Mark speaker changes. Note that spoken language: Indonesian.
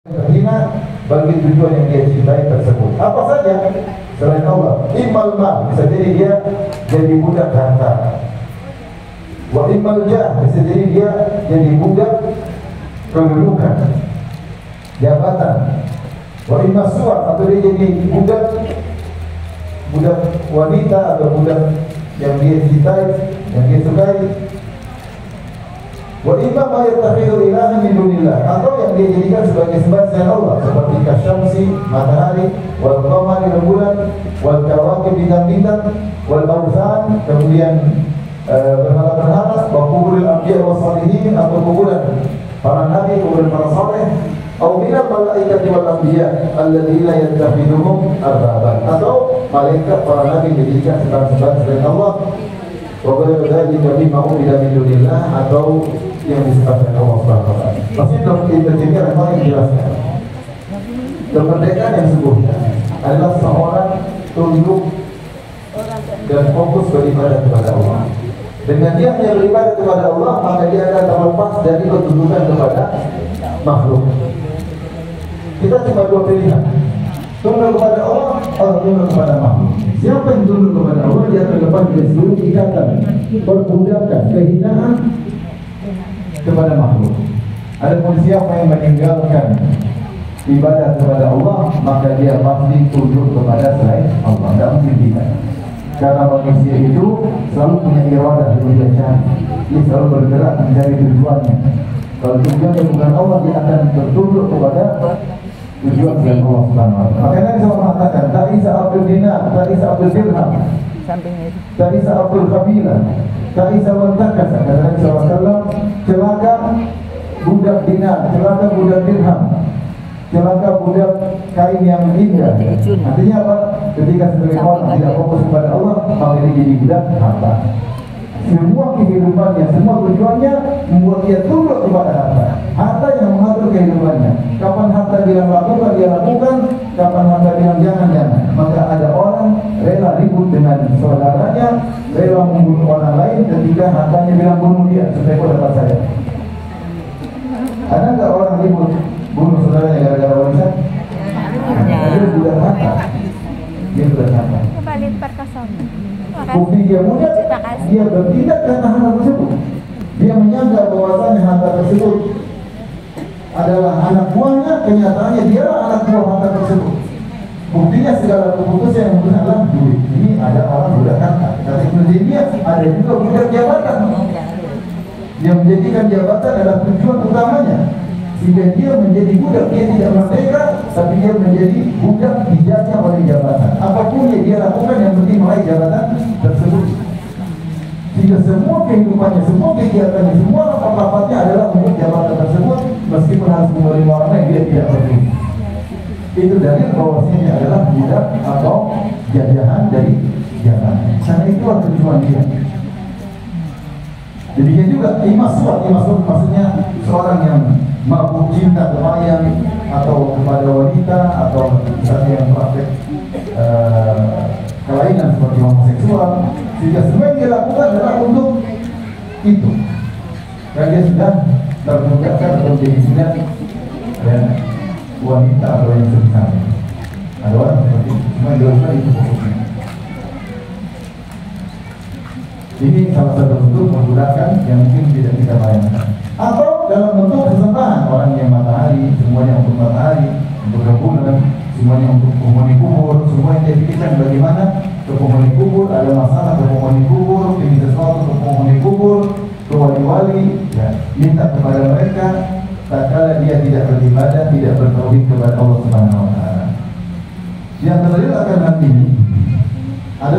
Speaker 1: terhina bagi tujuan yang dia cintai tersebut. Apa saja selain Allah. Immal mal, bisa jadi dia jadi budak harta. Wa immal jah, bisa jadi dia jadi budak kedudukan, jabatan. Wa immal suar, atau dia jadi budak wanita atau budak yang dia cintai, yang dia sukai. Wa imma ma yattakhidhu ilahan min dunillah, atau yang dia jadikan sebagai sembahan selain Allah, seperti kasyamsi, matahari, wal qamari, rembulan, wal kawakib, bintang-bintang, wal awthan, kemudian berhala-berhala, wa kuburil anbiya wa salihin, atau kuburan para nabi, kuburan para saleh, atau minal malaikati wal anbiya alladzina yattakhidhuhum arbaban, atau malaikat para nabi dijadikan sembahan-sembahan selain Allah. Wabala berarti kami mau tidak mindunillah, atau yang disebutkan Allah Subhanahu Wa Taala. Maksudnya dalam intinya memang yang dijelaskan. Kemerdekaan yang sesungguhnya adalah seorang tunduk dan fokus beribadah kepada Allah. Dengan dia hanya beribadah kepada Allah, maka dia akan terlepas dari ketundukan kepada makhluk. Kita cuma dua pilihan: tunduk kepada Allah atau tunduk kepada makhluk. Siapa yang tunduk kepada Allah, dia terlepas dari seluruh ikatan, perbudakan, kehinaan kepada makhluk. Adapun siapa yang meninggalkan ibadah kepada Allah, maka dia pasti tunduk kepada selain Allah. Tidak mungkin tidak. Karena manusia itu selalu punya iradah yang dia cari. Dia selalu bergerak mencari tujuannya. Kalau tujuannya bukan Allah, dia akan tertunduk kepada tujuan selain Allah Subhanahu Wa Taala. Makanya Nabi SAW mengatakan, tak isa abdul dinar, tak isa abdul dirham, tak isa abdul kabilah, tak isa wantakas. Kata Nabi SAW, celaka budak dinar, celaka budak dirham, celaka budak kain yang indah. Artinya apa? Ketika sebagai orang tidak fokus kepada Allah, maka dia jadi budak harta. Semua kehidupannya, semua tujuannya membuat dia tunduk kepada harta. Harta yang mengatur kehidupannya. Kapan harta bilang lakukan, dia lakukan. Kapan harta bilang jangan. Maka ada orang rela ribut dengan saudaranya, rela membunuh orang lain ketika hartanya bilang bunuh dia supaya kau dapat saya. Ada nggak orang ribut bunuh saudaranya gara-gara warisan? Dia budak harta. Dia budak harta. Bukti dia muda, dia bertindak karena harta tersebut. Dia menyangka bahwasanya harta tersebut adalah anak buahnya, kenyataannya dialah anak buah harta tersebut. Buktinya segala keputusan yang memutuskan adalah duit. Ini ada orang budak harta. Kata Ibnu Taimiyah, ada juga budak jabatan. Yang menjadikan jabatan adalah tujuan utamanya. Sehingga dia menjadi budak, dia tidak merdeka, tapi dia menjadi budak dijajah oleh jabatan. Apapun yang dia lakukan, yang penting meraih jabatan tersebut. Sehingga semua kehidupannya, semua kegiatannya, semua rapat-rapatnya adalah untuk jabatan tersebut, meskipun harus menerima orang lain, dia tidak peduli. Itu dalil bahwasanya adalah budak atau jajahan dari jabatan. Karena itu tujuan dia. Demikian juga imaswat maksudnya seorang yang mabuk cinta kepada atau kepada wanita, atau misalnya yang praktek kelainan seperti homoseksual, sehingga semua yang dia lakukan adalah untuk itu. Dan dia sudah terbuktikan atau jadi budak dan wanita atau yang sebenarnya. Ada orang seperti itu, semua yang dilakukan itu fokusnya. Ini salah satu bentuk menggunakan yang mungkin tidak kita bayangkan. Atau dalam bentuk kesembahan, orang yang matahari, semuanya untuk matahari, untuk rembulan, semuanya untuk penghuni kubur, semua yang dia pikirkan bagaimana ke penghuni kubur, ada masalah ke penghuni kubur, ingin sesuatu ke penghuni kubur, ke wali-wali, ya, minta kepada mereka, tak kala dia tidak beribadah, tidak bertauhid kepada Allah Subhanahu Wa Taala. Yang terakhir akan nanti